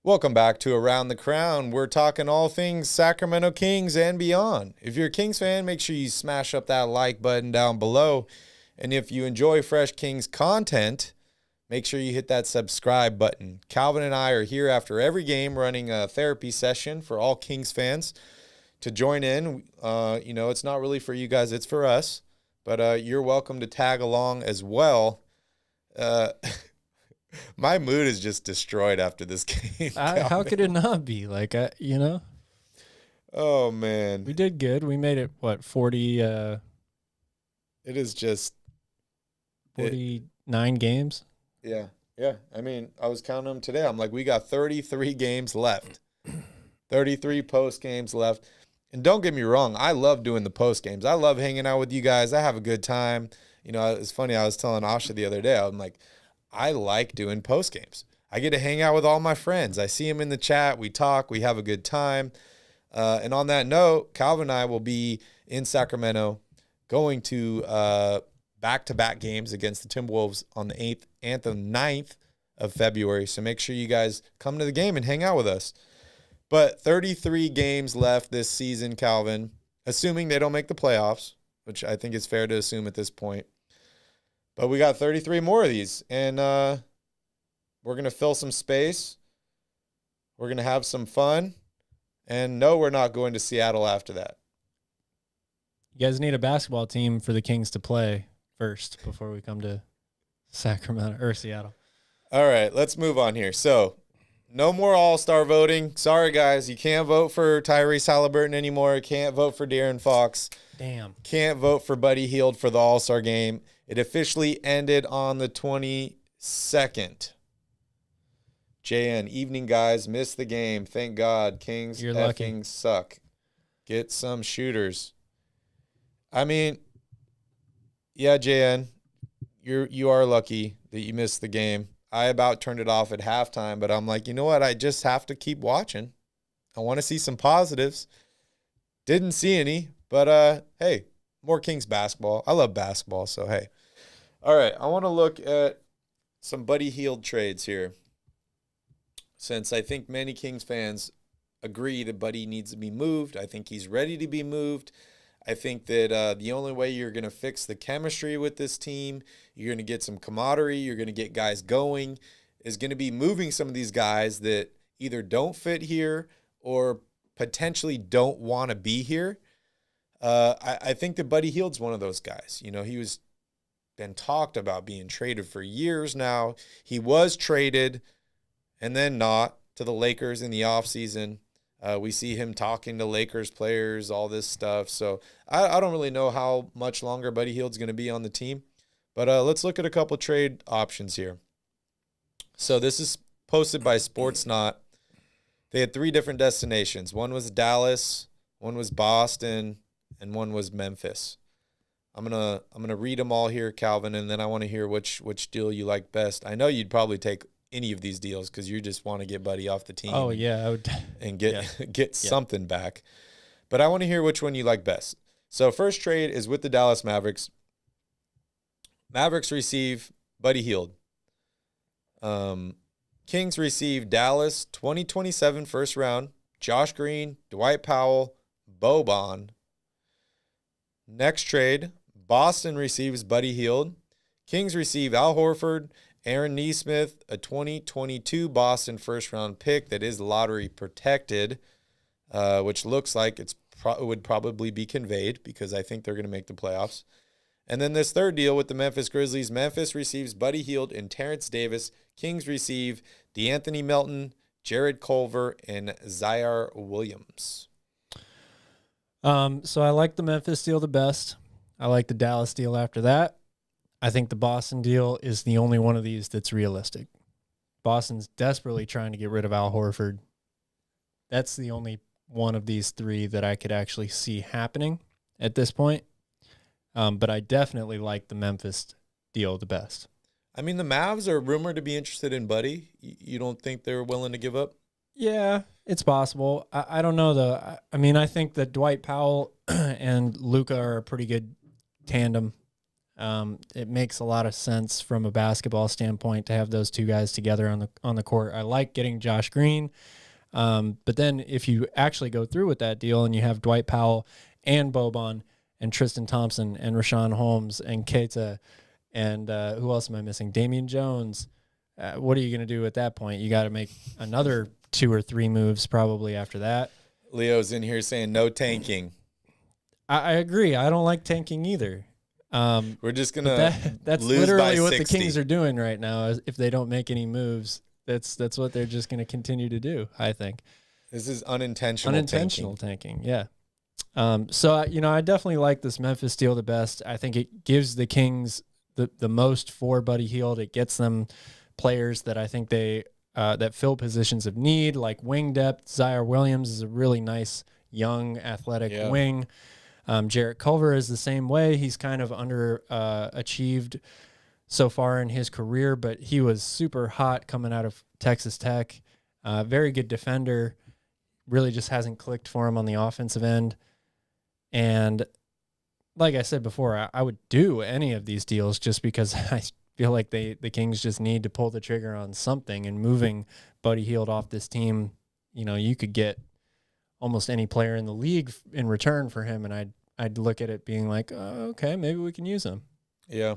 Welcome back to Around the Crown. We're talking all things Sacramento Kings and beyond. If you're a Kings fan, make sure you smash up that like button down below. And if you enjoy fresh Kings content, make sure you hit that subscribe button. Calvin and I are here after every game running a therapy session for all Kings fans to join in. It's not really for you guys, it's for us. But you're welcome to tag along as well. My mood is just destroyed after this game. How could it not be? Oh, man. We did good. We made it, 40? It is just 49 games? Yeah. I mean, I was counting them today. I'm like, we got 33 games left. 33 post games left. And don't get me wrong, I love doing the post games. I love hanging out with you guys. I have a good time. It's funny. I was telling Asha the other day, I'm like, I like doing post games. I get to hang out with all my friends. I see them in the chat. We talk. We have a good time. And on that note, Calvin and I will be in Sacramento going to back-to-back games against the Timberwolves on the 8th and the 9th of February. So make sure you guys come to the game and hang out with us. But 33 games left this season, Calvin, assuming they don't make the playoffs, which I think is fair to assume at this point. But we got 33 more of these, and we're going to fill some space. We're going to have some fun. And no, we're not going to Seattle after that. You guys need a basketball team for the Kings to play first before we come to Sacramento or Seattle. All right, let's move on here. So, no more all-star voting. Sorry, guys. You can't vote for Tyrese Haliburton anymore. Can't vote for De'Aaron Fox. Damn. Can't vote for Buddy Hield for the all-star game. It officially ended on the 22nd. JN, evening, guys. Missed the game. Thank God. Kings You're effing lucky. suck. Get some shooters. I mean, yeah, JN, you are lucky that you missed the game. I about turned it off at halftime, but I'm like, you know what? I just have to keep watching. I want to see some positives. Didn't see any, but hey, more Kings basketball. I love basketball, so hey. All right, I want to look at some Buddy Hield trades here, since I think many Kings fans agree that Buddy needs to be moved. I think he's ready to be moved. I think that the only way you're going to fix the chemistry with this team, you're going to get some camaraderie, you're going to get guys going, is going to be moving some of these guys that either don't fit here or potentially don't want to be here. I think that Buddy Hield's one of those guys. He was been talked about being traded for years now. He was traded and then not to the Lakers in the offseason. We see him talking to Lakers players, all this stuff. So I don't really know how much longer Buddy Hield's going to be on the team. But let's look at a couple trade options here. So this is posted by Sportsnot. They had 3 different destinations. One was Dallas, one was Boston, and one was Memphis. I'm gonna read them all here, Calvin, and then I want to hear which deal you like best. I know you'd probably take any of these deals because you just want to get Buddy off the team. Oh, yeah. I would. And get something back. But I want to hear which one you like best. So first trade is with the Dallas Mavericks. Mavericks receive Buddy Hield. Kings receive Dallas 2027 first round, Josh Green, Dwight Powell, Boban. Next trade, Boston receives Buddy Hield. Kings receive Al Horford, Aaron Nesmith, a 2022 Boston first-round pick that is lottery protected, which looks like it would probably be conveyed because I think they're going to make the playoffs. And then this third deal with the Memphis Grizzlies, Memphis receives Buddy Hield and Terrence Davis. Kings receive DeAnthony Melton, Jared Culver, and Zaire Williams. So I like the Memphis deal the best. I like the Dallas deal after that. I think the Boston deal is the only one of these that's realistic. Boston's desperately trying to get rid of Al Horford. That's the only one of these 3 that I could actually see happening at this point. But I definitely like the Memphis deal the best. I mean, the Mavs are rumored to be interested in Buddy. You don't think they're willing to give up? Yeah, it's possible. I don't know, though. I think that Dwight Powell and Luka are a pretty good tandem. It makes a lot of sense from a basketball standpoint to have those two guys together on the court. I like getting Josh Green. But then if you actually go through with that deal and you have Dwight Powell and Boban and Tristan Thompson and Rashawn Holmes and Keita and who else am I missing? Damian Jones. What are you going to do at that point? You got to make another 2 or 3 moves probably after that. Leo's in here saying no tanking. I agree. I don't like tanking either. We're just going to that's lose literally by what 60. the Kings are doing right now. If they don't make any moves, that's what they're just going to continue to do, I think. This is unintentional tanking. Yeah. So, I definitely like this Memphis deal the best. I think it gives the Kings the most for Buddy Hield. It gets them players that I think they that fill positions of need, like wing depth. Zaire Williams is a really nice, young, athletic wing. Jarrett Culver is the same way. He's kind of achieved so far in his career, but he was super hot coming out of Texas Tech. Very good defender. Really just hasn't clicked for him on the offensive end. And like I said before, I would do any of these deals just because I feel like the Kings just need to pull the trigger on something, and moving Buddy Hield off this team, you could get almost any player in the league in return for him, and I'd look at it being like, okay, maybe we can use him. Yeah.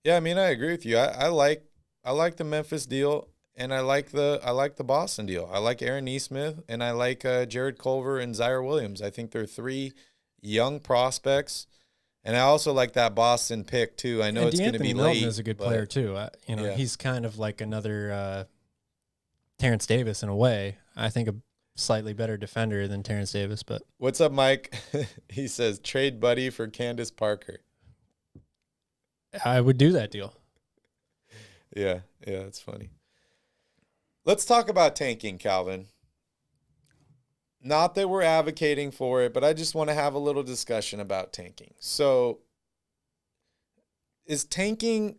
Yeah, I mean, I agree with you. I like the Memphis deal, and I like the Boston deal. I like Aaron Nesmith, and I like Jared Culver and Zaire Williams. I think they're 3 young prospects. And I also like that Boston pick, too. I know it's going to be late. Melton is a good player, too. He's kind of like another Terrence Davis in a way. I think a slightly better defender than Terrence Davis. But what's up, Mike? He says, trade Buddy for Candace Parker. I would do that deal. Yeah, it's funny. Let's talk about tanking, Calvin. Not that we're advocating for it, but I just want to have a little discussion about tanking. So, is tanking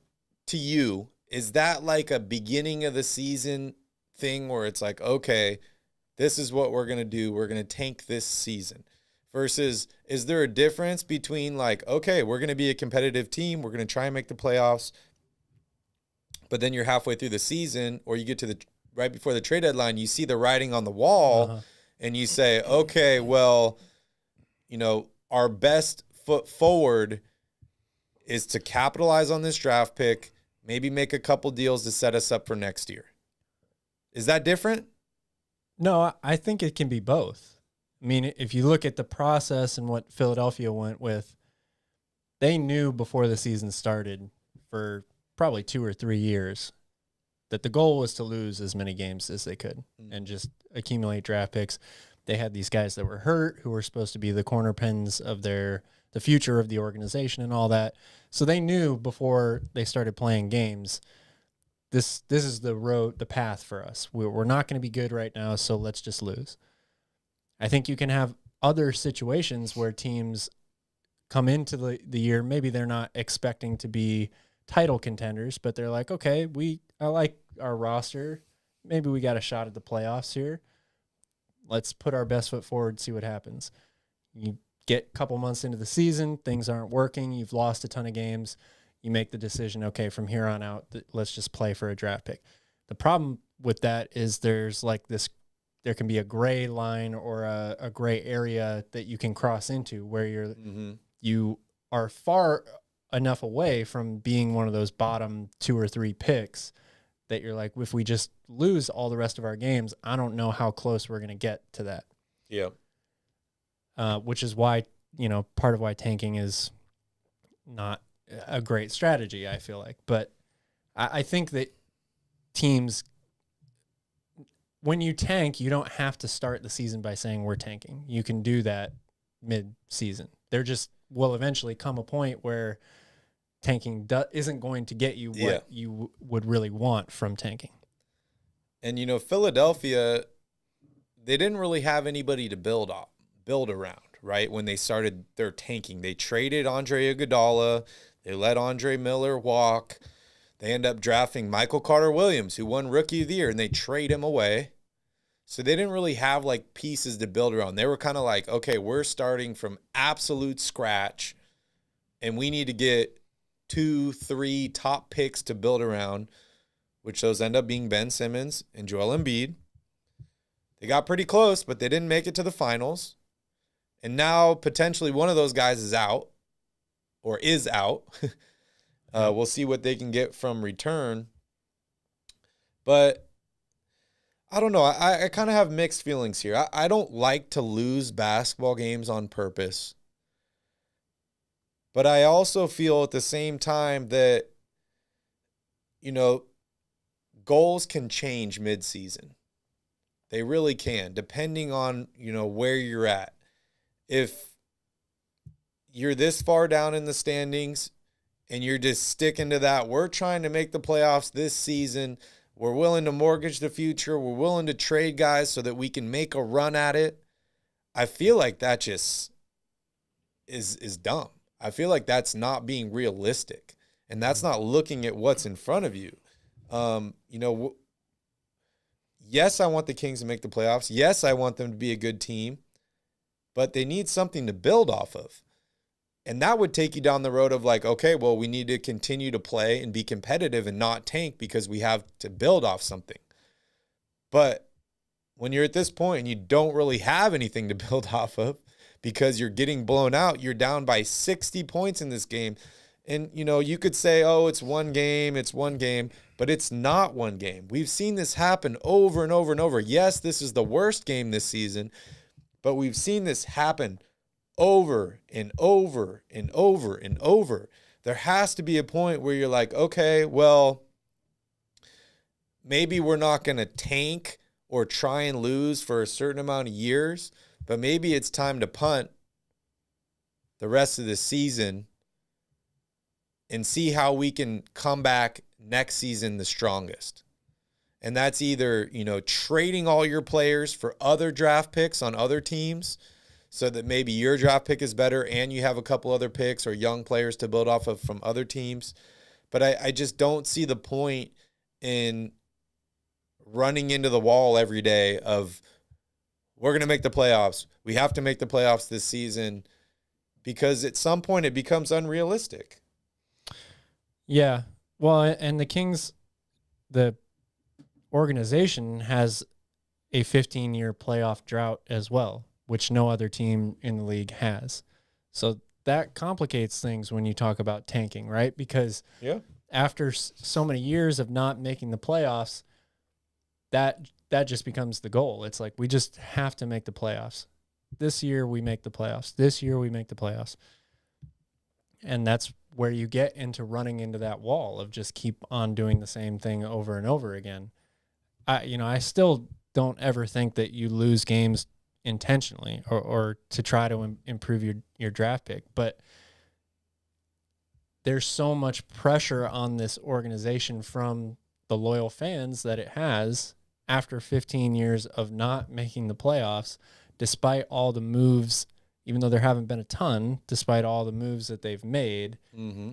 to you, is that like a beginning of the season thing where it's like, okay, this is what we're going to do. We're going to tank this season. Versus, is there a difference between like, okay, we're going to be a competitive team. We're going to try and make the playoffs. But then you're halfway through the season, or you get to right before the trade deadline, you see the writing on the wall. And you say, okay, well, our best foot forward is to capitalize on this draft pick, maybe make a couple deals to set us up for next year. Is that different? No, I think it can be both. I mean, if you look at the process and what Philadelphia went with, they knew before the season started for probably 2 or 3 years that the goal was to lose as many games as they could and just accumulate draft picks. They had these guys that were hurt who were supposed to be the corner pins of the future of the organization and all that. So they knew before they started playing games, this is the path for us. We're not going to be good right now, so let's just lose. I think you can have other situations where teams come into the year, maybe they're not expecting to be title contenders, but they're like, okay, I like our roster. Maybe we got a shot at the playoffs here. Let's put our best foot forward, see what happens. You get a couple months into the season, things aren't working, you've lost a ton of games. You make the decision, okay, from here on out, let's just play for a draft pick. The problem with that is there can be a gray line or a gray area that you can cross into where you are far enough away from being one of those bottom 2 or 3 picks that you're like, if we just lose all the rest of our games, I don't know how close we're going to get to that. Yeah. Which is why, part of why tanking is not a great strategy, I feel like. But I think that teams, when you tank, you don't have to start the season by saying we're tanking. You can do that mid-season. There just will eventually come a point where tanking isn't going to get you what you would really want from tanking. And, Philadelphia, they didn't really have anybody to build around, right? When they started their tanking, they traded Andre Iguodala. They let Andre Miller walk. They end up drafting Michael Carter-Williams, who won Rookie of the Year, and they trade him away. So they didn't really have, pieces to build around. They were kind of like, okay, we're starting from absolute scratch, and we need to get 2, 3 top picks to build around, which those end up being Ben Simmons and Joel Embiid. They got pretty close, but they didn't make it to the finals. And now potentially one of those guys is out or is out. We'll see what they can get from return. But I don't know. I kind of have mixed feelings here. I don't like to lose basketball games on purpose. But I also feel at the same time that, goals can change midseason. They really can, depending on, where you're at. If you're this far down in the standings and you're just sticking to that, we're trying to make the playoffs this season. We're willing to mortgage the future. We're willing to trade guys so that we can make a run at it. I feel like that just is dumb. I feel like that's not being realistic, and that's not looking at what's in front of you. Yes, I want the Kings to make the playoffs. Yes, I want them to be a good team, but they need something to build off of. And that would take you down the road of like, okay, well, we need to continue to play and be competitive and not tank because we have to build off something. But when you're at this point and you don't really have anything to build off of because you're getting blown out, you're down by 60 points in this game. And, you could say, oh, it's one game, but it's not one game. We've seen this happen over and over and over. Yes, this is the worst game this season, but we've seen this happen over and over and over and over. There has to be a point where you're like, okay, well, maybe we're not going to tank or try and lose for a certain amount of years, but maybe it's time to punt the rest of the season and see how we can come back next season the strongest. And that's either, trading all your players for other draft picks on other teams so that maybe your draft pick is better and you have a couple other picks or young players to build off of from other teams. But I just don't see the point in running into the wall every day of we're going to make the playoffs. We have to make the playoffs this season because at some point it becomes unrealistic. Yeah. Well, and the Kings, the organization has a 15-year playoff drought as well, which no other team in the league has. So that complicates things when you talk about tanking, right? Because after so many years of not making the playoffs, that just becomes the goal. It's like we just have to make the playoffs. This year we make the playoffs. This year we make the playoffs. And that's where you get into running into that wall of just keep on doing the same thing over and over again. I still don't ever think that you lose games intentionally or to try to improve your draft pick. But there's so much pressure on this organization from the loyal fans that it has after 15 years of not making the playoffs, despite all the moves, even though there haven't been a ton, despite all the moves that they've made. Mm-hmm.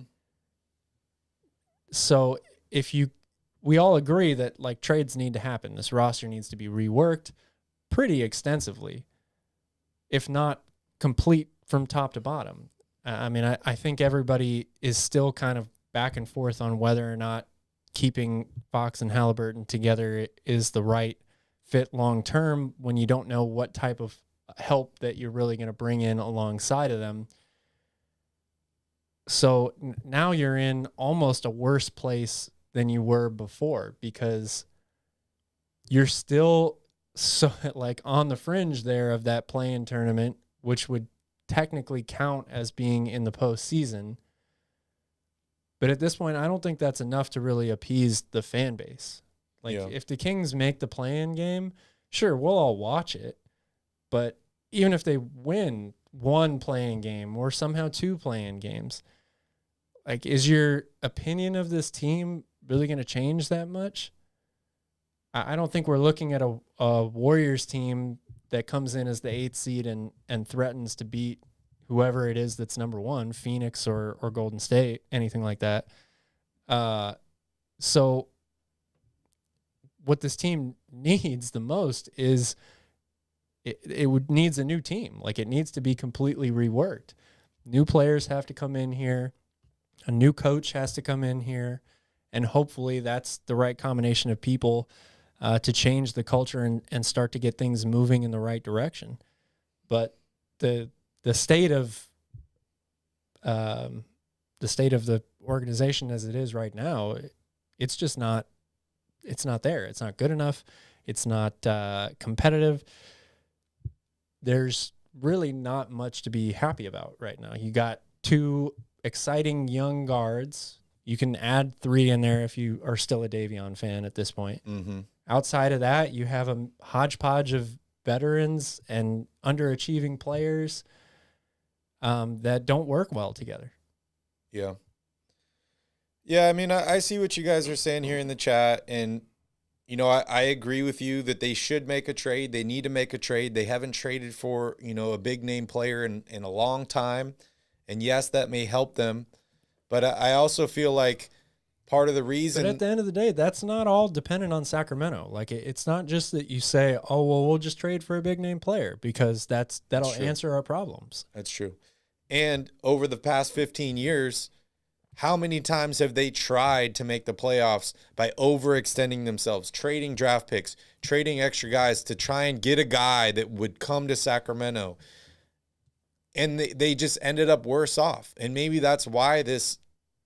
So we all agree that like trades need to happen. This roster needs to be reworked pretty extensively, if not complete from top to bottom. I think everybody is still kind of back and forth on whether or not keeping Fox and Haliburton together is the right fit long term when you don't know what type of help that you're really going to bring in alongside of them. So now you're in almost a worse place than you were before because you're still so like on the fringe there of that play-in tournament, which would technically count as being in the postseason. But at this point, I don't think that's enough to really appease the fan base. Like if the Kings make the play-in game, sure, we'll all watch it. But even if they win one play-in game or somehow two play-in games, like, is your opinion of this team really going to change that much? I don't think we're looking at a Warriors team that comes in as the 8th seed and threatens to beat whoever it is that's number one, Phoenix or Golden State, anything like that. So what this team needs the most is it needs a new team. Like, it needs to be completely reworked. New players have to come in here. A new coach has to come in here, and hopefully that's the right combination of people to change the culture and start to get things moving in the right direction. But the state of the organization as it is right now, it's just not. It's not there. It's not good enough. It's not competitive. There's really not much to be happy about right now. You got two exciting young guards. You can add 3 in there if you are still a Davion fan at this point. Mm-hmm. Outside of that, you have a hodgepodge of veterans and underachieving players that don't work well together. Yeah. Yeah, I mean, I see what you guys are saying here in the chat, and, you know, I agree with you that they should make a trade. They need to make a trade. They haven't traded for, you know, a big-name player in a long time, and yes, that may help them, but I also feel like part of the reason... But at the end of the day, that's not all dependent on Sacramento. Like, it's not just that you say, oh, well, we'll just trade for a big-name player, because that'll answer our problems. That's true. And over the past 15 years... how many times have they tried to make the playoffs by overextending themselves, trading draft picks, trading extra guys to try and get a guy that would come to Sacramento? And they just ended up worse off. And maybe that's why this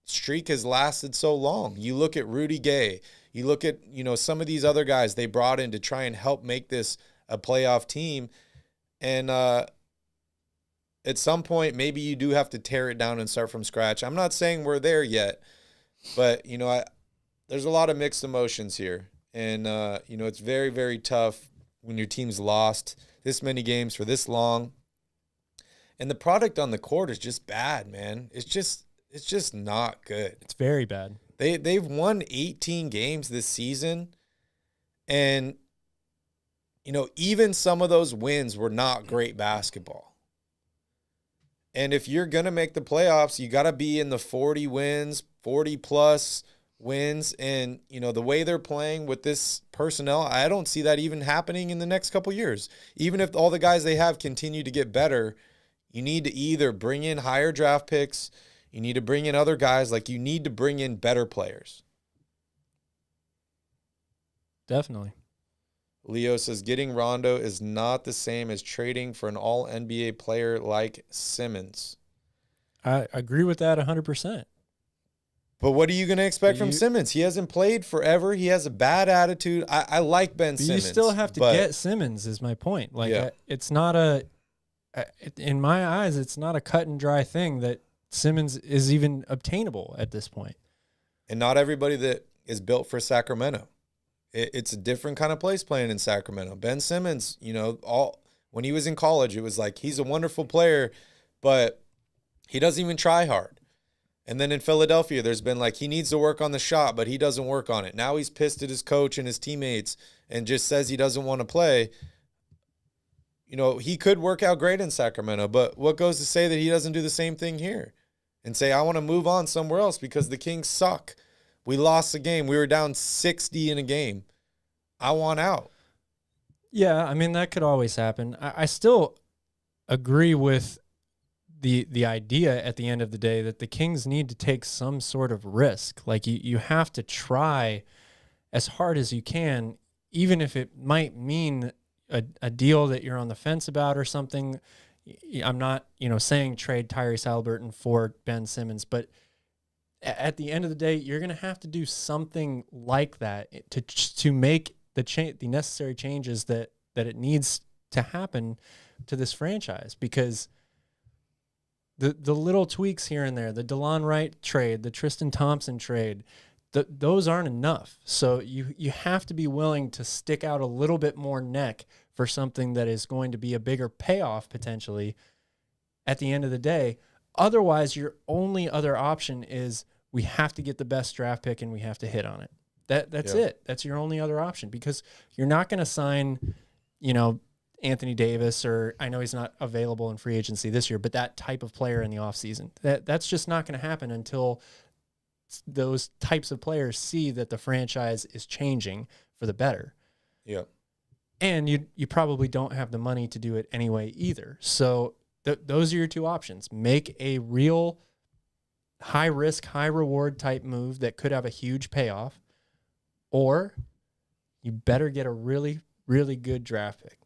streak has lasted so long. You look at Rudy Gay. You look at, you know, some of these other guys they brought in to try and help make this a playoff team. And, at some point, maybe you do have to tear it down and start from scratch. I'm not saying we're there yet, but, you know, there's a lot of mixed emotions here. And, you know, it's very, very tough when your team's lost this many games for this long. And the product on the court is just bad, man. It's just not good. It's very bad. They've won 18 games this season. And, you know, even some of those wins were not great basketball. And if you're going to make the playoffs, you got to be in the 40 wins, 40-plus wins. And, you know, the way they're playing with this personnel, I don't see that even happening in the next couple years. Even if all the guys they have continue to get better, you need to either bring in higher draft picks, you need to bring in other guys, like you need to bring in better players. Definitely. Leo says, getting Rondo is not the same as trading for an all-NBA player like Simmons. I agree with that 100%. But what are you going to expect from Simmons? He hasn't played forever. He has a bad attitude. I like Ben Simmons. You still have to get Simmons is my point. Like, it's not in my eyes, it's not a cut and dry thing that Simmons is even obtainable at this point. And not everybody that is built for Sacramento. It's a different kind of place playing in Sacramento. Ben Simmons, you know, when he was in college, it was like he's a wonderful player, but he doesn't even try hard. And then in Philadelphia, there's been like he needs to work on the shot, but he doesn't work on it. Now he's pissed at his coach and his teammates and just says he doesn't want to play. You know, he could work out great in Sacramento, but what goes to say that he doesn't do the same thing here and say, I want to move on somewhere else because the Kings suck. We lost the game. We were down 60 in a game. I want out. Yeah, I mean, that could always happen. I still agree with the idea at the end of the day that the Kings need to take some sort of risk. Like, you have to try as hard as you can, even if it might mean a deal that you're on the fence about or something. I'm not, you know, saying trade Tyrese Haliburton for Ben Simmons, but at the end of the day, you're going to have to do something like that to make the necessary changes that it needs to happen to this franchise, because the little tweaks here and there, the DeLon Wright trade, the Tristan Thompson trade, those aren't enough. So you have to be willing to stick out a little bit more neck for something that is going to be a bigger payoff potentially at the end of the day. Otherwise, your only other option is we have to get the best draft pick and we have to hit on it. That's it. That's your only other option, because you're not going to sign, you know, Anthony Davis, or I know he's not available in free agency this year, but that type of player in the offseason. That's just not going to happen until those types of players see that the franchise is changing for the better. Yeah. And you probably don't have the money to do it anyway either. So those are your two options. Make a real high risk, high reward type move that could have a huge payoff, or you better get a really, really good draft pick.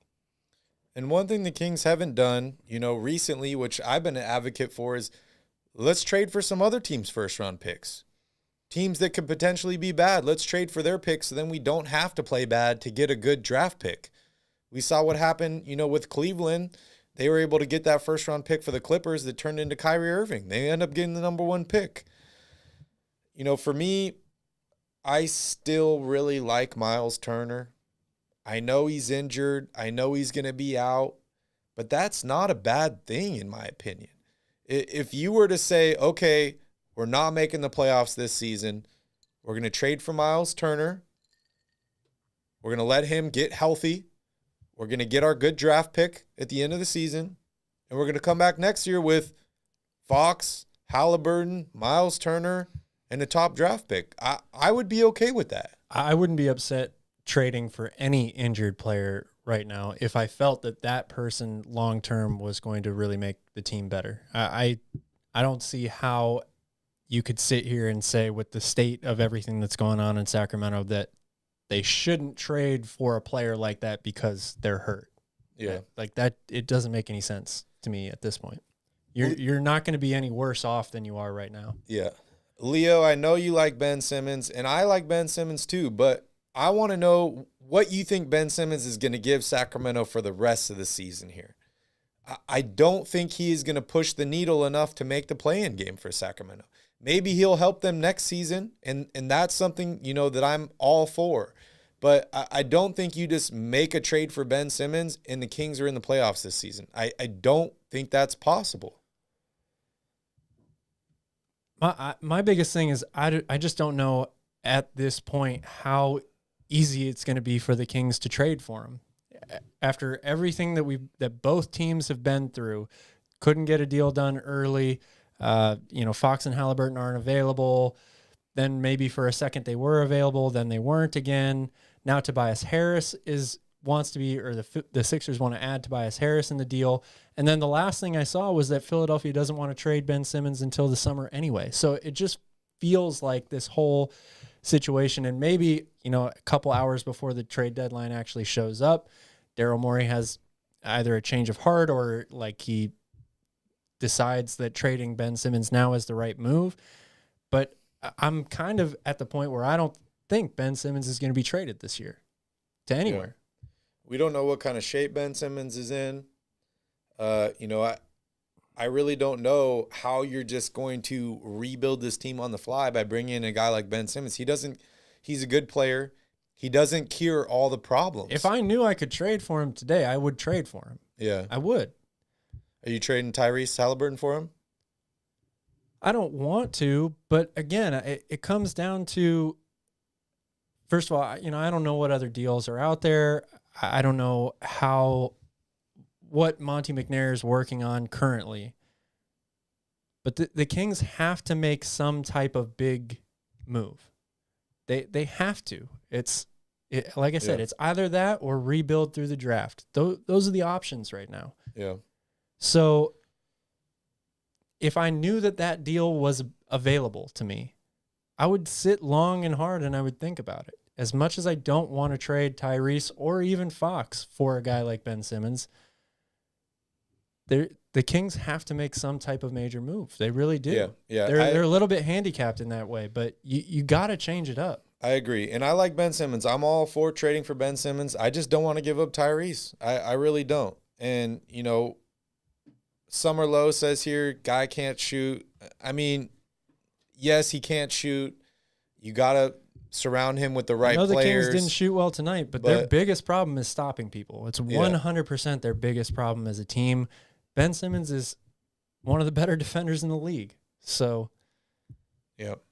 And one thing the Kings haven't done, recently, which I've been an advocate for, is let's trade for some other teams' first-round picks. Teams that could potentially be bad, let's trade for their picks so then we don't have to play bad to get a good draft pick. We saw what happened, with Cleveland. They were able to get that first-round pick for the Clippers that turned into Kyrie Irving. They end up getting the number 1 pick. For me, I still really like Miles Turner. I know he's injured. I know he's going to be out. But that's not a bad thing, in my opinion. If you were to say, okay, we're not making the playoffs this season, we're going to trade for Miles Turner. We're going to let him get healthy. We're going to get our good draft pick at the end of the season. And we're going to come back next year with Fox, Haliburton, Miles Turner, and a top draft pick. I would be okay with that. I wouldn't be upset trading for any injured player right now if I felt that person long-term was going to really make the team better. I don't see how you could sit here and say, with the state of everything that's going on in Sacramento, that they shouldn't trade for a player like that because they're hurt. Yeah. Like that, it doesn't make any sense to me at this point. You're not going to be any worse off than you are right now. Yeah. Leo, I know you like Ben Simmons, and I like Ben Simmons too, but I want to know what you think Ben Simmons is going to give Sacramento for the rest of the season here. I don't think he is going to push the needle enough to make the play-in game for Sacramento. Maybe he'll help them next season, and that's something, that I'm all for. But I don't think you just make a trade for Ben Simmons and the Kings are in the playoffs this season. I don't think that's possible. My biggest thing is I just don't know at this point how easy it's going to be for the Kings to trade for him. After everything that both teams have been through, couldn't get a deal done early. Fox and Haliburton aren't available. Then maybe for a second they were available, then they weren't again. Now Tobias Harris wants to be, or the Sixers want to add Tobias Harris in the deal. And then the last thing I saw was that Philadelphia doesn't want to trade Ben Simmons until the summer anyway. So it just feels like this whole situation, and maybe, a couple hours before the trade deadline actually shows up, Daryl Morey has either a change of heart or like he decides that trading Ben Simmons now is the right move. But I'm kind of at the point where I don't think Ben Simmons is going to be traded this year to anywhere. Yeah. We don't know what kind of shape Ben Simmons is in. I really don't know how you're just going to rebuild this team on the fly by bringing in a guy like Ben Simmons. He's a good player. He doesn't cure all the problems. If I knew I could trade for him today, I would trade for him. Yeah. I would. Are you trading Tyrese Haliburton for him? I don't want to, but again, it comes down to, first of all, I don't know what other deals are out there. I don't know what Monty McNair is working on currently. But the Kings have to make some type of big move. They have to. Like I said, It's either that or rebuild through the draft. Those are the options right now. Yeah. So if I knew that deal was available to me, I would sit long and hard and I would think about it. As much as I don't want to trade Tyrese or even Fox for a guy like Ben Simmons, the Kings have to make some type of major move. They really do. Yeah. They're a little bit handicapped in that way, but you got to change it up. I agree. And I like Ben Simmons. I'm all for trading for Ben Simmons. I just don't want to give up Tyrese. I really don't. And, Summer Lowe says here, guy can't shoot. I mean, yes, he can't shoot. You got to surround him with the right players. I know the Kings didn't shoot well tonight, but their biggest problem is stopping people. It's 100% their biggest problem as a team. Ben Simmons is one of the better defenders in the league. So, Yep.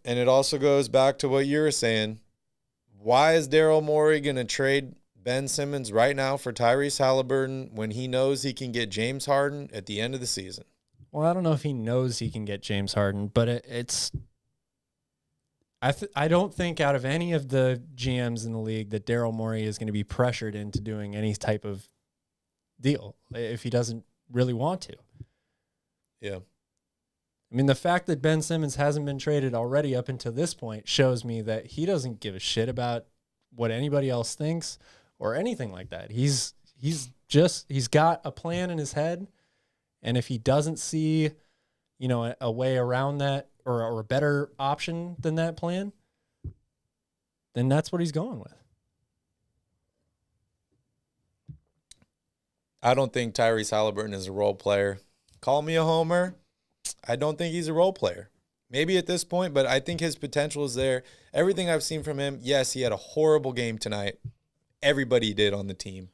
And it also goes back to what you were saying. Why is Daryl Morey going to trade Ben Simmons right now for Tyrese Haliburton when he knows he can get James Harden at the end of the season? Well, I don't know if he knows he can get James Harden, but I don't think out of any of the GMs in the league that Daryl Morey is going to be pressured into doing any type of deal if he doesn't really want to. Yeah. I mean, the fact that Ben Simmons hasn't been traded already up until this point shows me that he doesn't give a shit about what anybody else thinks or anything like that. He's got a plan in his head, and if he doesn't see, a way around that or a better option than that plan, then that's what he's going with. I don't think Tyrese Haliburton is a role player. Call me a homer. I don't think he's a role player. Maybe at this point, but I think his potential is there. Everything I've seen from him, yes, he had a horrible game tonight. Everybody did on the team.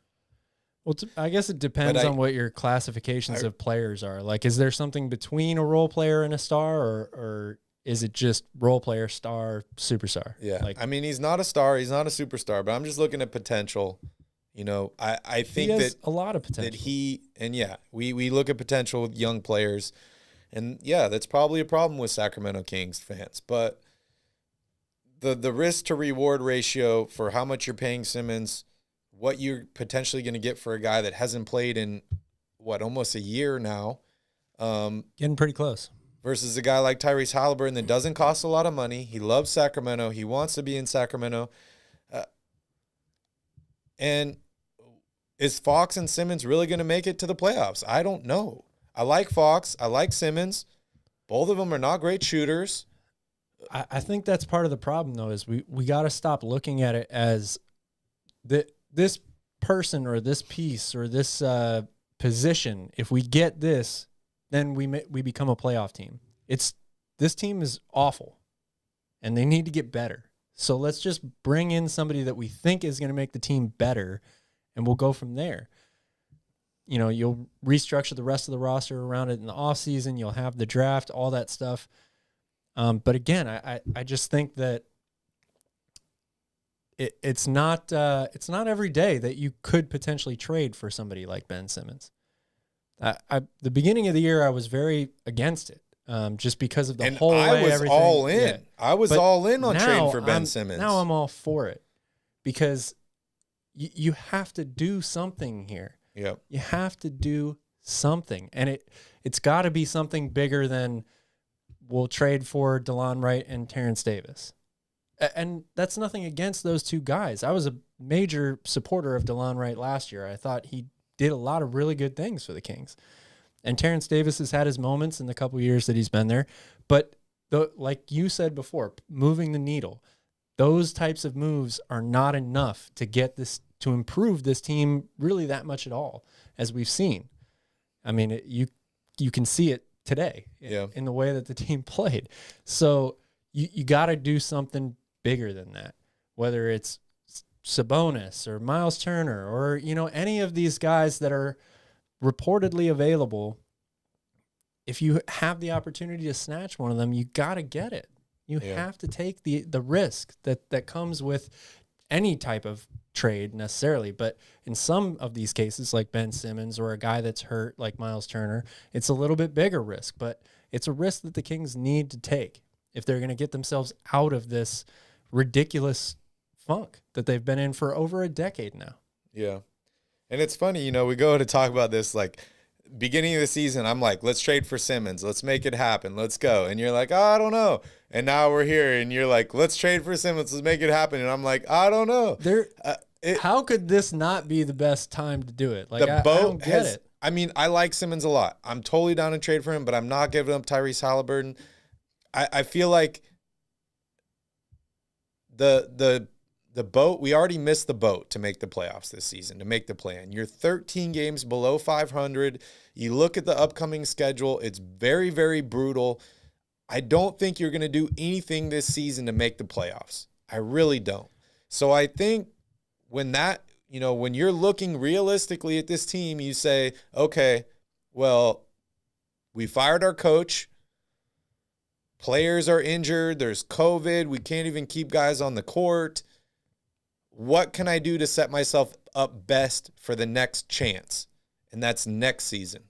Well, I guess it depends on what your classifications of players are. Like, is there something between a role player and a star, or is it just role player, star, superstar? Yeah. Like, I mean, he's not a star. He's not a superstar, but I'm just looking at potential. I think he has that a lot of potential. We look at potential with young players. And, yeah, that's probably a problem with Sacramento Kings fans. But the risk-to-reward ratio for how much you're paying Simmons, what you're potentially going to get for a guy that hasn't played in, almost a year now. Getting pretty close. Versus a guy like Tyrese Haliburton that doesn't cost a lot of money. He loves Sacramento. He wants to be in Sacramento. And is Fox and Simmons really going to make it to the playoffs? I don't know. I like Fox. I like Simmons. Both of them are not great shooters. I think that's part of the problem, though, is we got to stop looking at it as this person or this piece or this position. If we get this, then we become a playoff team. This team is awful, and they need to get better. So let's just bring in somebody that we think is going to make the team better, and we'll go from there. You'll restructure the rest of the roster around it in the offseason. You'll have the draft, all that stuff. But again, I just think that it's not every day that you could potentially trade for somebody like Ben Simmons. The beginning of the year, I was very against it, just because of the whole way everything. I was all in. Yeah. I was all in on trading for Ben Simmons. Now I'm all for it because you have to do something here. Yep. You have to do something. And it's got to be something bigger than we'll trade for DeLon Wright and Terrence Davis. And that's nothing against those two guys. I was a major supporter of DeLon Wright last year. I thought he did a lot of really good things for the Kings. And Terrence Davis has had his moments in the couple years that he's been there. But like you said before, moving the needle, those types of moves are not enough to get this, to improve this team really that much at all, as we've seen. I mean, you can see it today in the way that the team played. So you got to do something bigger than that, whether it's Sabonis or Miles Turner or, any of these guys that are reportedly available. If you have the opportunity to snatch one of them, you got to get it. You have to take the risk that comes with any type of trade necessarily. But in some of these cases, like Ben Simmons or a guy that's hurt like Miles Turner, it's a little bit bigger risk, but it's a risk that the Kings need to take if they're going to get themselves out of this ridiculous funk that they've been in for over a decade now. Yeah. And it's funny, we go to talk about this like beginning of the season, I'm like, let's trade for Simmons. Let's make it happen. Let's go. And you're like, oh, I don't know. And now we're here and you're like, let's trade for Simmons. Let's make it happen. And I'm like, I don't know. How could this not be the best time to do it? Like, I don't get it. I mean, I like Simmons a lot. I'm totally down to trade for him, but I'm not giving up Tyrese Haliburton. I feel like the boat, we already missed the boat to make the playoffs this season, to make the plan. You're 13 games below 500. You look at the upcoming schedule. It's very, very brutal. I don't think you're going to do anything this season to make the playoffs. I really don't. So I think when you're looking realistically at this team, you say, okay, well, we fired our coach. Players are injured. There's COVID. We can't even keep guys on the court. What can I do to set myself up best for the next chance? And that's next season.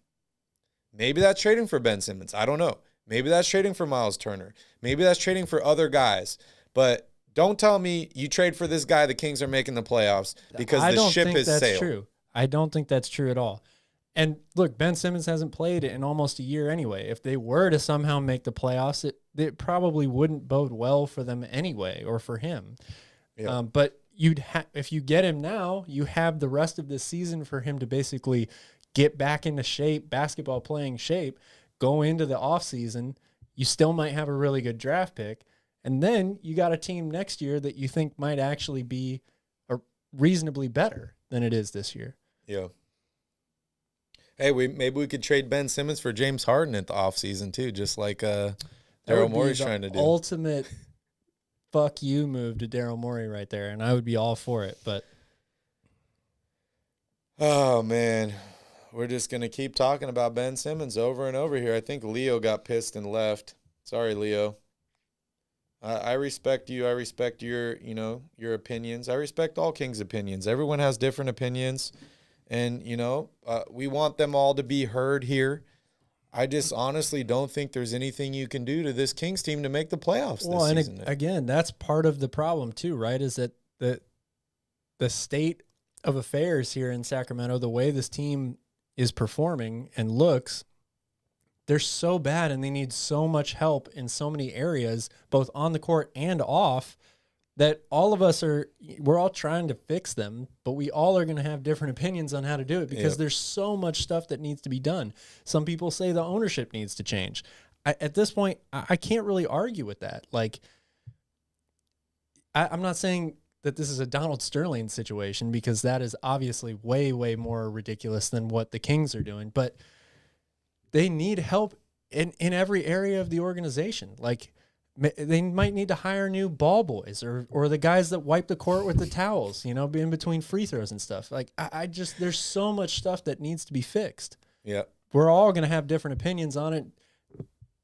Maybe that's trading for Ben Simmons. I don't know. Maybe that's trading for Miles Turner. Maybe that's trading for other guys. But don't tell me you trade for this guy, the Kings are making the playoffs, because the ship has sailed. True. I don't think that's true at all. And look, Ben Simmons hasn't played in almost a year anyway. If they were to somehow make the playoffs, it probably wouldn't bode well for them anyway, or for him. Yeah. But if you get him now, you have the rest of the season for him to basically get back into shape, basketball playing shape, go into the offseason. You still might have a really good draft pick. And then you got a team next year that you think might actually be reasonably better than it is this year. Yeah. Hey, maybe we could trade Ben Simmons for James Harden at the offseason too, just like Daryl Morey's trying to do. Ultimate fuck you move to Daryl Morey right there, and I would be all for it. But oh man, we're just gonna keep talking about Ben Simmons over and over here. I think Leo got pissed and left. Sorry, Leo. I respect you. I respect your opinions. I respect all Kings' opinions. Everyone has different opinions. And, we want them all to be heard here. I just honestly don't think there's anything you can do to this Kings team to make the playoffs this season. And again, that's part of the problem too, right? Is that the state of affairs here in Sacramento, the way this team is performing and looks, they're so bad and they need so much help in so many areas, both on the court and off, that all of us we're all trying to fix them, but we all are going to have different opinions on how to do it because there's so much stuff that needs to be done. Some people say the ownership needs to change. At this point, I can't really argue with that. Like, I'm not saying that this is a Donald Sterling situation, because that is obviously way, way more ridiculous than what the Kings are doing, but they need help in every area of the organization. Like, they might need to hire new ball boys or the guys that wipe the court with the towels, in between free throws and stuff. Like, there's so much stuff that needs to be fixed. Yeah. We're all going to have different opinions on it.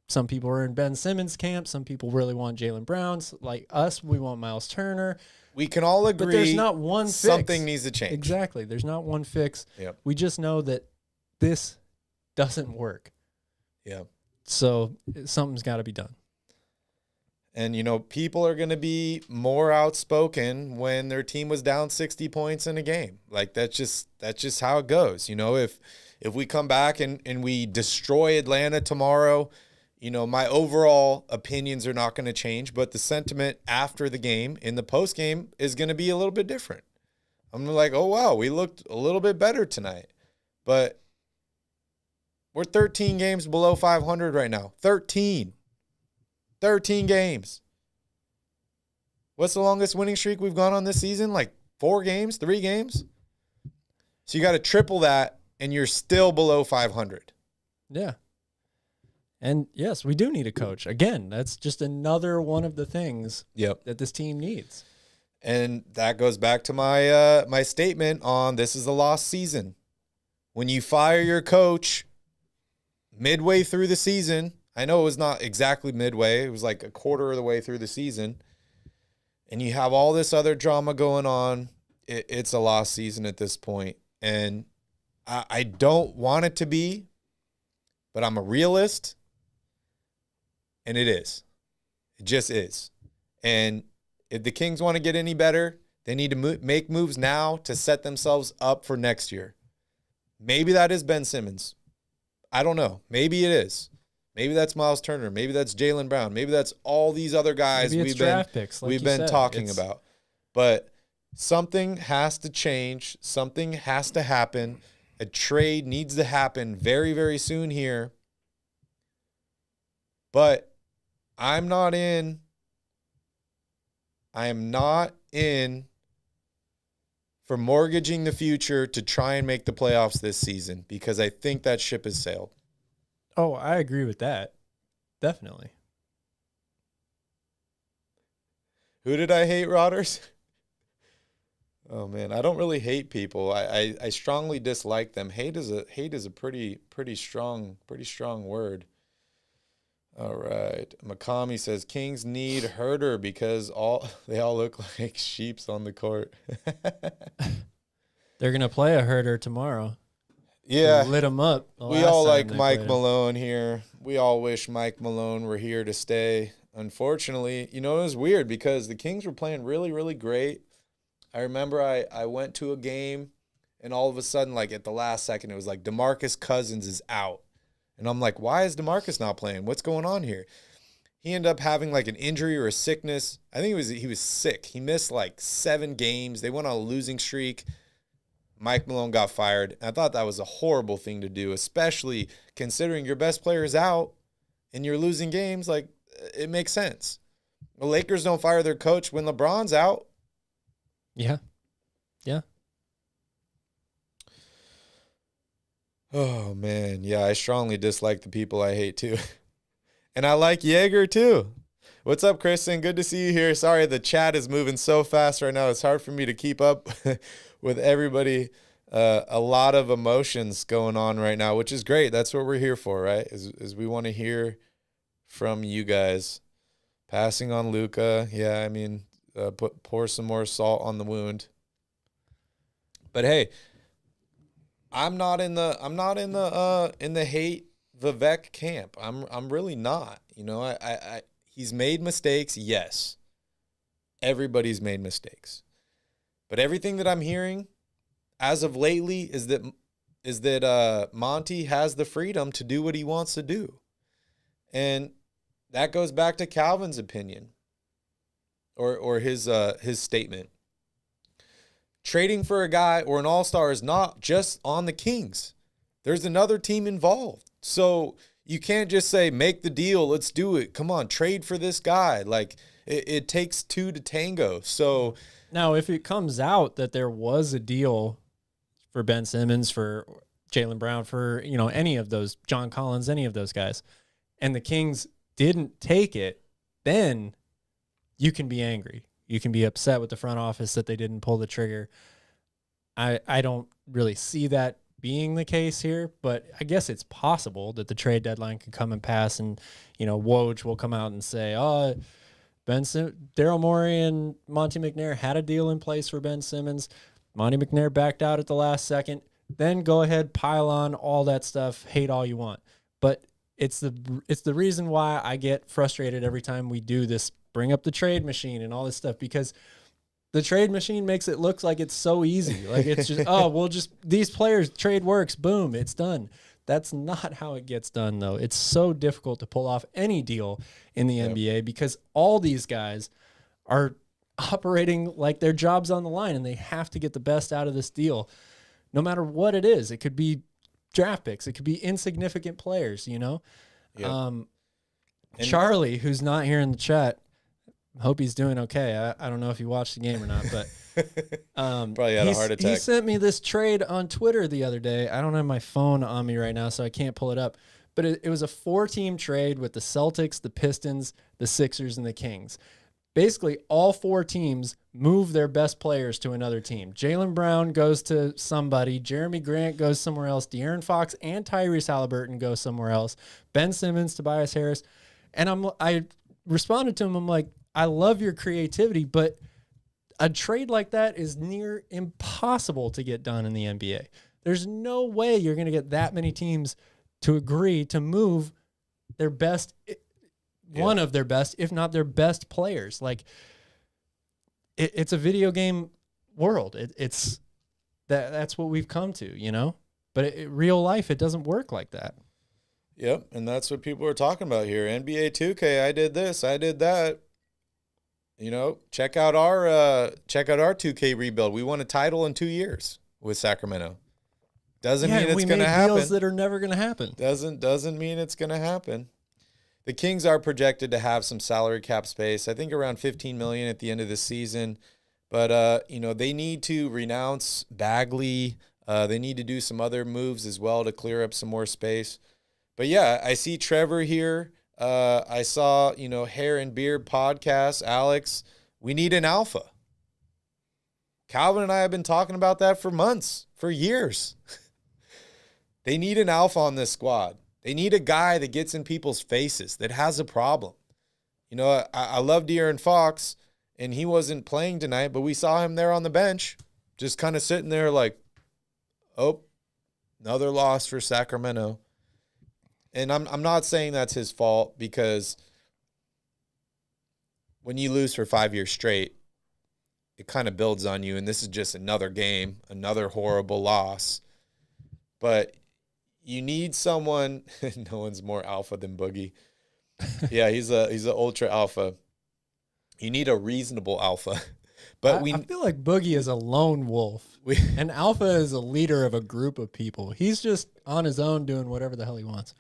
Some people are in Ben Simmons' camp. Some people really want Jaylen Brown's. Like us, we want Miles Turner. We can all agree. But there's not one fix. Something needs to change. Exactly. There's not one fix. Yep. We just know that this doesn't work. Yeah. So something's got to be done. And, people are going to be more outspoken when their team was down 60 points in a game. Like, that's just how it goes. If we come back and we destroy Atlanta tomorrow, my overall opinions are not going to change, but the sentiment after the game in the post game is going to be a little bit different. I'm like, oh, wow, we looked a little bit better tonight. But we're 13 games below 500 right now. 13 games. What's the longest winning streak we've gone on this season? Like 4 games, 3 games? So you got to triple that, and you're still below 500. Yeah. And yes, we do need a coach. Again, that's just another one of the things that this team needs. And that goes back to my my statement on this is a lost season. When you fire your coach midway through the season, I know it was not exactly midway. It was like a quarter of the way through the season. And you have all this other drama going on. It's a lost season at this point. And I don't want it to be, but I'm a realist. And it is. It just is. And if the Kings want to get any better, they need to make moves now to set themselves up for next year. Maybe that is Ben Simmons. I don't know. Maybe it is. Maybe that's Miles Turner. Maybe that's Jaylen Brown. Maybe that's all these other guys we've been talking about. But something has to change. Something has to happen. A trade needs to happen very, very soon here. But I am not in for mortgaging the future to try and make the playoffs this season, because I think that ship has sailed. Oh, I agree with that. Definitely. Who did I hate, Rodders? Oh man, I don't really hate people. I strongly dislike them. Hate is a pretty strong word. All right. Makami says Kings need Herder because they all look like sheeps on the court. They're gonna play a Herder tomorrow. Yeah, they lit him up. We all like Mike Malone here. We all wish Mike Malone were here to stay. Unfortunately, it was weird because the Kings were playing really, really great. I remember I went to a game And all of a sudden, like at the last second, it was like DeMarcus Cousins is out. And I'm like, why is DeMarcus not playing? What's going on here? He ended up having like an injury or a sickness. I think he was sick. He missed like 7 games. They went on a losing streak. Mike Malone got fired. I thought that was a horrible thing to do, especially considering your best player is out and you're losing games. Like, it makes sense. The Lakers don't fire their coach when LeBron's out. Yeah. Yeah. Oh, man. Yeah, I strongly dislike the people I hate, too. And I like Jaeger, too. What's up, Kristen? Good to see you here. Sorry, the chat is moving so fast right now. It's hard for me to keep up with everybody. A lot of emotions going on right now, which is great. That's what we're here for, right? Is we want to hear from you guys. Passing on Luka. Yeah, I mean, pour some more salt on the wound. But hey, I'm not in the hate Vivek camp. I'm really not. You know, I he's made mistakes, yes. Everybody's made mistakes. But everything that I'm hearing as of lately is that Monty has the freedom to do what he wants to do. And that goes back to Calvin's opinion or his statement. Trading for a guy or an all-star is not just on the Kings. There's another team involved. So you can't just say, make the deal, let's do it. Come on, trade for this guy. Like, it takes 2 to tango. So now, if it comes out that there was a deal for Ben Simmons, for Jaylen Brown, for, you know, any of those, John Collins, any of those guys, and the Kings didn't take it, then you can be angry. You can be upset with the front office that they didn't pull the trigger. I don't really see that being the case here, but I guess it's possible that the trade deadline could come and pass, and, you know, Woj will come out and say, oh, Daryl Morey and Monty McNair had a deal in place for Ben Simmons. Monty McNair backed out at the last second. Then go ahead, pile on all that stuff, hate all you want. But it's the reason why I get frustrated every time we do this, bring up the trade machine and all this stuff, because the trade machine makes it look like it's so easy. Like, it's just, oh, we'll just, these players, trade works, boom, it's done. That's not how it gets done, though. It's so difficult to pull off any deal in the NBA because all these guys are operating like their job's on the line, and they have to get the best out of this deal, no matter what it is. It could be draft picks. It could be insignificant players, you know? Yep. Charlie, who's not here in the chat, hope he's doing okay. I don't know if you watched the game or not, but probably had a heart attack. He sent me this trade on Twitter the other day. I don't have my phone on me right now, so I can't pull it up. But it was a 4-team trade with the Celtics, the Pistons, the Sixers, and the Kings. Basically, all 4 teams move their best players to another team. Jaylen Brown goes to somebody. Jeremy Grant goes somewhere else. De'Aaron Fox and Tyrese Haliburton go somewhere else. Ben Simmons, Tobias Harris. And I responded to him. I'm like, I love your creativity, but a trade like that is near impossible to get done in the NBA. There's no way you're going to get that many teams to agree to move their best, one of their best, if not their best players. Like, it's a video game world. It's that's what we've come to, you know? But real life, it doesn't work like that. Yep, and that's what people are talking about here. NBA 2K, I did this, I did that. You know, check out our 2K rebuild. We won a title in 2 years with Sacramento. Doesn't mean it's going to happen. Deals that are never going to happen. Doesn't mean it's going to happen. The Kings are projected to have some salary cap space. I think around $15 million at the end of the season. But you know, they need to renounce Bagley. They need to do some other moves as well to clear up some more space. But yeah, I see Trevor here. I saw, you know, Hair and Beard podcast, Alex. We need an alpha. Calvin and I have been talking about that for months, for years. They need an alpha on this squad. They need a guy that gets in people's faces, that has a problem. You know, I love De'Aaron Fox, and he wasn't playing tonight, but we saw him there on the bench, just kind of sitting there like, oh, another loss for Sacramento. And I'm not saying that's his fault, because when you lose for 5 years straight, it kind of builds on you. And this is just another game, another horrible loss. But you need someone. No one's more alpha than Boogie. Yeah, he's an ultra alpha. You need a reasonable alpha. But I feel like Boogie is a lone wolf. And alpha is a leader of a group of people. He's just on his own doing whatever the hell he wants.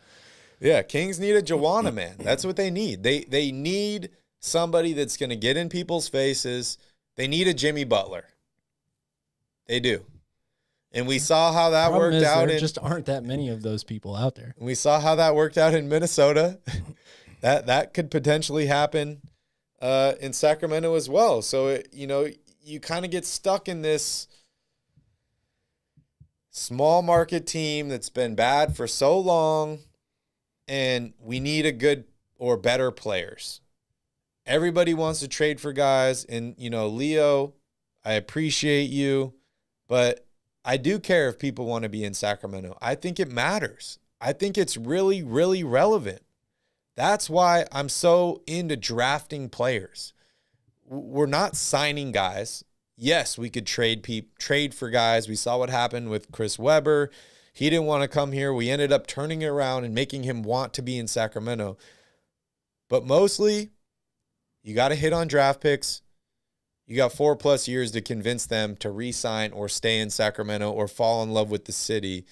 Yeah, Kings need a Joanna, man. That's what they need. They need somebody that's going to get in people's faces. They need a Jimmy Butler. They do. And we saw how that worked out. There just aren't that many of those people out there. We saw how that worked out in Minnesota. that could potentially happen in Sacramento as well. So, you kind of get stuck in this small market team that's been bad for so long, and we need a good or better players. Everybody wants to trade for guys, and, Leo, I appreciate you, but I do care if people want to be in Sacramento. I think it matters. I think it's really, really relevant. That's why I'm so into drafting players. We're not signing guys. Yes, we could trade for guys. We saw what happened with Chris Webber. He didn't want to come here. We ended up turning it around and making him want to be in Sacramento. But mostly, you got to hit on draft picks. You got 4+ years to convince them to re-sign or stay in Sacramento or fall in love with the city.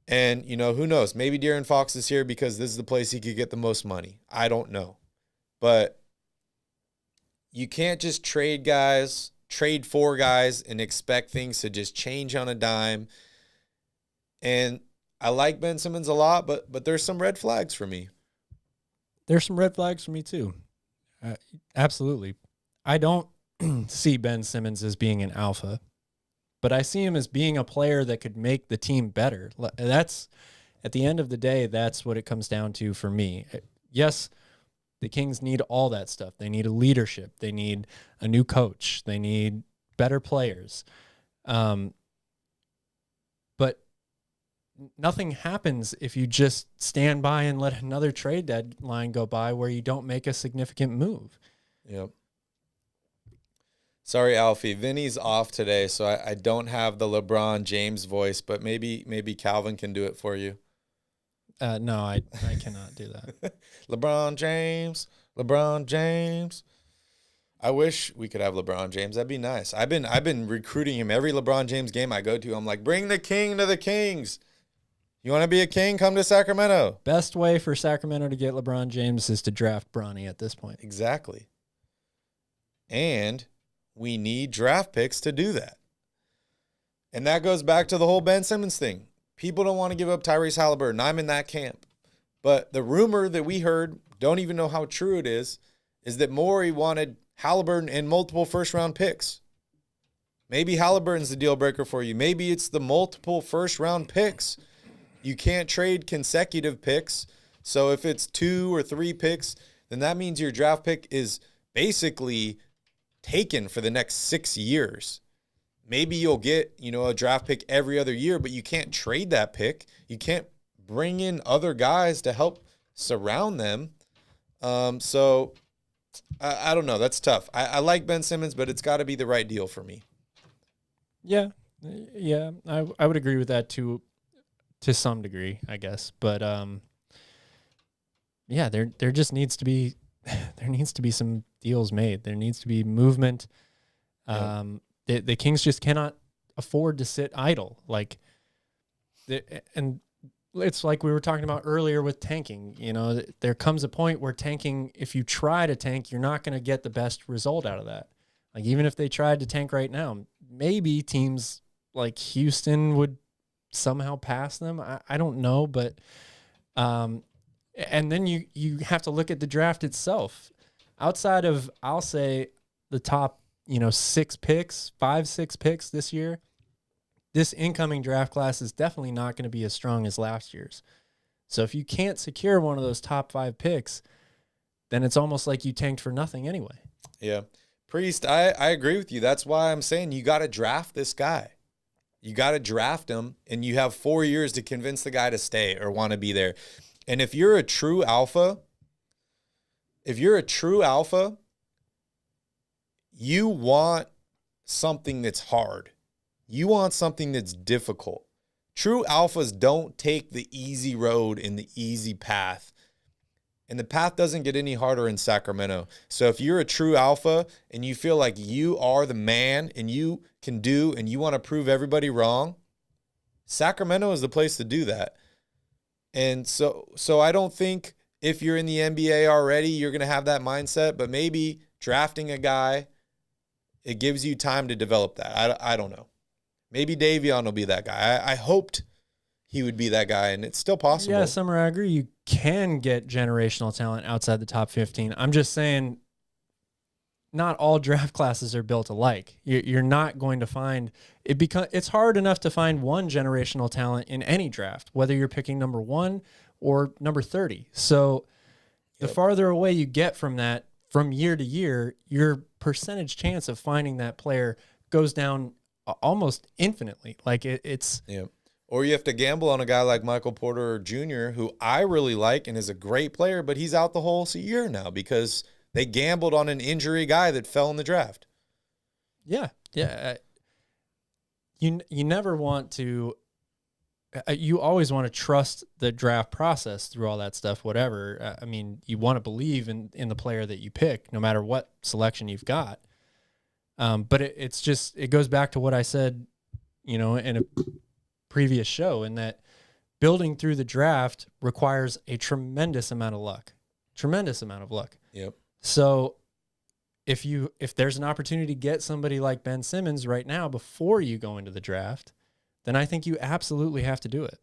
And, who knows? Maybe De'Aaron Fox is here because this is the place he could get the most money. I don't know. But you can't just trade for guys and expect things to just change on a dime. And I like Ben Simmons a lot, but there's some red flags for me. There's some red flags for me too. Absolutely. I don't see Ben Simmons as being an alpha, but I see him as being a player that could make the team better. That's, at the end of the day, that's what it comes down to for me. Yes, the Kings need all that stuff. They need a leadership. They need a new coach. They need better players. But nothing happens if you just stand by and let another trade deadline go by where you don't make a significant move. Yep. Sorry, Alfie. Vinny's off today, so I don't have the LeBron James voice, but maybe Calvin can do it for you. No, I cannot do that. LeBron James. I wish we could have LeBron James. That'd be nice. I've been recruiting him every LeBron James game I go to. I'm like, bring the king to the Kings. You want to be a king? Come to Sacramento. Best way for Sacramento to get LeBron James is to draft Bronny at this point. Exactly. And we need draft picks to do that. And that goes back to the whole Ben Simmons thing. People don't want to give up Tyrese Haliburton. I'm in that camp. But the rumor that we heard, don't even know how true it is that Morey wanted Haliburton and multiple first-round picks. Maybe Haliburton's the deal breaker for you. Maybe it's the multiple first-round picks. You can't trade consecutive picks. So if it's 2 or 3 picks, then that means your draft pick is basically taken for the next 6 years. Maybe you'll get, a draft pick every other year, but you can't trade that pick. You can't bring in other guys to help surround them. So I don't know. That's tough. I like Ben Simmons, but it's got to be the right deal for me. Yeah. I would agree with that to some degree, I guess. But there just needs to be some deals made. There needs to be movement. Yeah. The Kings just cannot afford to sit idle. And it's like we were talking about earlier with tanking. There comes a point where tanking, if you try to tank, you're not going to get the best result out of that. Like, even if they tried to tank right now, maybe teams like Houston would somehow pass them. I don't know, but and then you have to look at the draft itself. Outside of, I'll say, the top 6 picks, 5-6 picks this year, this incoming draft class is definitely not going to be as strong as last year's. So if you can't secure one of those top 5 picks, then it's almost like you tanked for nothing anyway. Yeah. Priest, I agree with you. That's why I'm saying you got to draft this guy. You got to draft him, and you have 4 years to convince the guy to stay or want to be there. And if you're a true alpha, you want something that's hard. You want something that's difficult. True alphas don't take the easy road and the easy path. And the path doesn't get any harder in Sacramento. So if you're a true alpha and you feel like you are the man and you can do and you want to prove everybody wrong, Sacramento is the place to do that. And so I don't think if you're in the NBA already, you're going to have that mindset, but maybe drafting a guy, it gives you time to develop that. I don't know. Maybe Davion will be that guy. I hoped he would be that guy, and it's still possible. Yeah, Summer, I agree. You can get generational talent outside the top 15. I'm just saying not all draft classes are built alike. You're not going to find it because it's hard enough to find one generational talent in any draft, whether you're picking number 1 or number 30. So the farther away you get from that from year to year, your percentage chance of finding that player goes down almost infinitely. Like it's Or you have to gamble on a guy like Michael Porter Jr., who I really like and is a great player, but he's out the whole year now because they gambled on an injury guy that fell in the draft. Yeah. You never want to. You always want to trust the draft process through all that stuff. Whatever. I mean, you want to believe in the player that you pick, no matter what selection you've got. But it goes back to what I said, in a previous show, in that building through the draft requires a tremendous amount of luck. Yep. So if there's an opportunity to get somebody like Ben Simmons right now before you go into the draft, then I think you absolutely have to do it.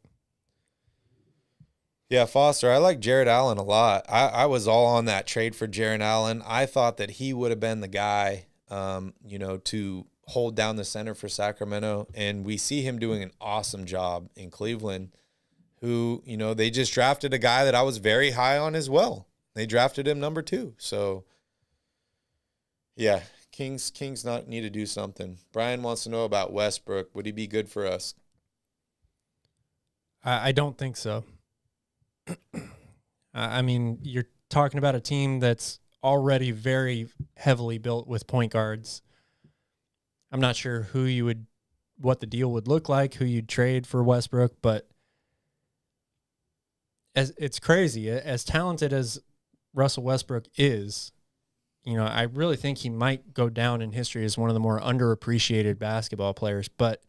Yeah, Foster, I like Jared Allen a lot. I was all on that trade for Jared Allen. I thought that he would have been the guy, to hold down the center for Sacramento, and we see him doing an awesome job in Cleveland, who, they just drafted a guy that I was very high on as well. They drafted him number 2. So, yeah, Kings not need to do something. Brian wants to know about Westbrook. Would he be good for us? I don't think so. I mean, you're talking about a team that's already very heavily built with point guards. I'm not sure what the deal would look like, who you'd trade for Westbrook, but it's crazy. As talented as Russell Westbrook is, I really think he might go down in history as one of the more underappreciated basketball players. But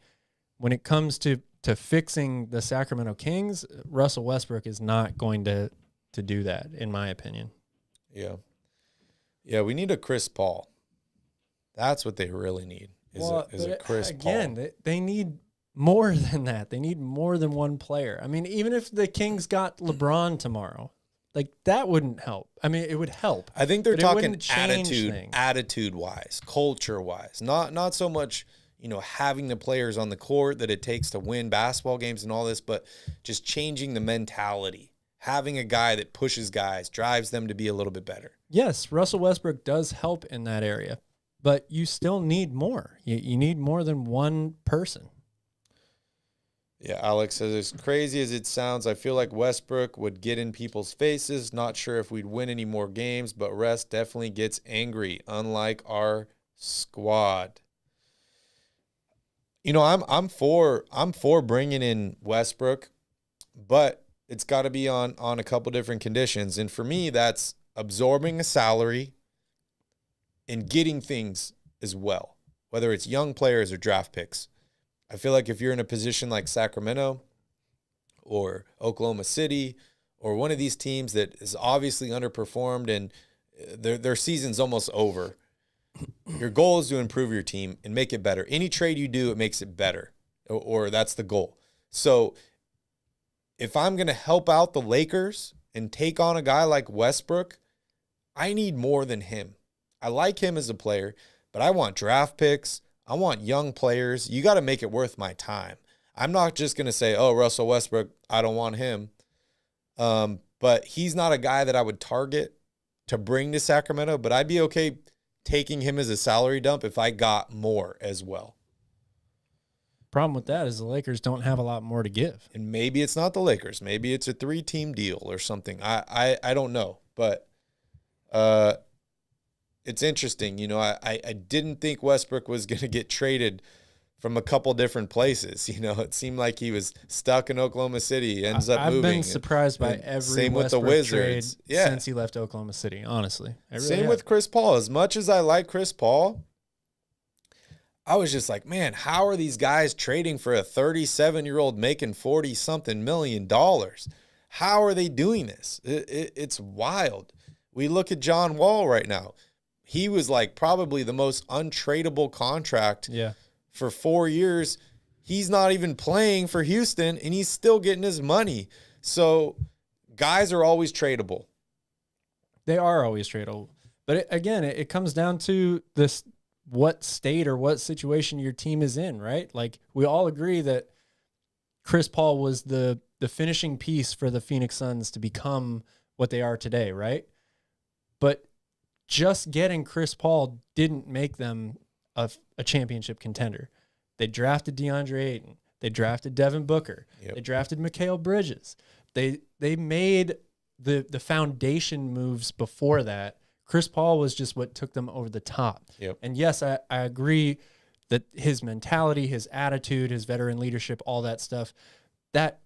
when it comes to fixing the Sacramento Kings, Russell Westbrook is not going to do that, in my opinion. Yeah. Yeah, we need a Chris Paul. That's what they really need, is a Chris Paul. Again, they need more than that. They need more than one player. I mean, even if the Kings got LeBron tomorrow, that wouldn't help. I mean, it would help. I think they're talking attitude-wise, culture-wise. Not so much, having the players on the court that it takes to win basketball games and all this, but just changing the mentality. Having a guy that pushes guys, drives them to be a little bit better. Yes, Russell Westbrook does help in that area, but you still need more. You need more than one person. Yeah, Alex says, as crazy as it sounds, I feel like Westbrook would get in people's faces. Not sure if we'd win any more games, but Rest definitely gets angry, unlike our squad. I'm for bringing in Westbrook, but it's got to be on a couple different conditions. And for me, that's absorbing a salary and getting things as well, whether it's young players or draft picks. I feel like if you're in a position like Sacramento or Oklahoma City or one of these teams that is obviously underperformed and their season's almost over, your goal is to improve your team and make it better. Any trade you do, it makes it better, or that's the goal. So if I'm going to help out the Lakers and take on a guy like Westbrook, I need more than him. I like him as a player, but I want draft picks. I want young players. You got to make it worth my time. I'm not just going to say, oh, Russell Westbrook, I don't want him. But he's not a guy that I would target to bring to Sacramento, but I'd be okay taking him as a salary dump if I got more as well. Problem with that is the Lakers don't have a lot more to give. And maybe it's not the Lakers. Maybe it's a 3-team deal or something. I don't know. But it's interesting. You know, I didn't think Westbrook was going to get traded from a couple different places. You know, it seemed like he was stuck in Oklahoma City. He ends up moving. I've been surprised by every same Westbrook with the Wizards. trade since he left Oklahoma City, honestly. Same with Chris Paul. As much as I like Chris Paul, I was just like, man, how are these guys trading for a 37-year-old making $40-something million? How are they doing this? It's wild. We look at John Wall right now. He was like probably the most untradeable contract for 4 years. He's not even playing for Houston, and he's still getting his money. So guys are always tradable. They are always tradable. But it comes down to this, what state or what situation your team is in, right? Like, we all agree that Chris Paul was the finishing piece for the Phoenix Suns to become what they are today, right? But just getting Chris Paul didn't make them a championship contender. They drafted DeAndre Ayton. They drafted Devin Booker. They drafted Mikal Bridges. They made the foundation moves before that. Chris Paul was just what took them over the top. And yes, I agree that his mentality, his attitude, his veteran leadership, all that stuff, that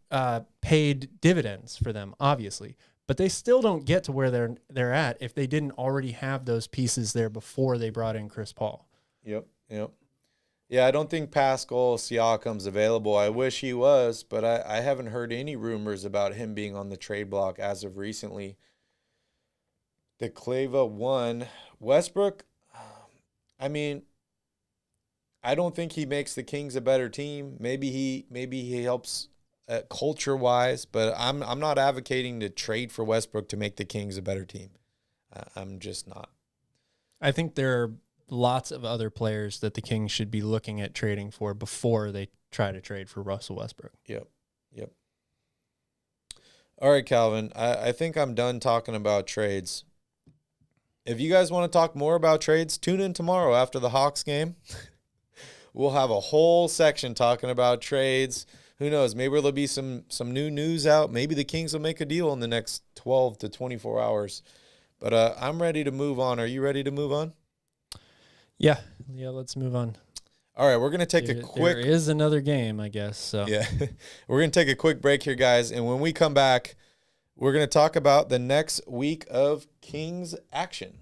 paid dividends for them, obviously. But they still don't get to where they're at if they didn't already have those pieces there before they brought in Chris Paul. Yeah, I don't think Pascal Siakam's available. I wish he was, but I haven't heard any rumors about him being on the trade block as of recently. DeClava won. Westbrook, I mean, I don't think he makes the Kings a better team. Maybe he helps culture-wise, but I'm not advocating to trade for Westbrook to make the Kings a better team. I'm just not. I think there are lots of other players that the Kings should be looking at trading for before they try to trade for Russell Westbrook. Yep. All right, Calvin, I think I'm done talking about trades. If you guys want to talk more about trades, tune in tomorrow after the Hawks game. We'll have a whole section talking about trades. Who knows? Maybe there'll be some new news out. Maybe the Kings will make a deal in the next 12 to 24 hours. But I'm ready to move on. Are you ready to move on? Yeah, let's move on. All right, we're going to take a quick... There is another game, I guess. So yeah, we're going to take a quick break here, guys. And when we come back, we're going to talk about the next week of Kings action.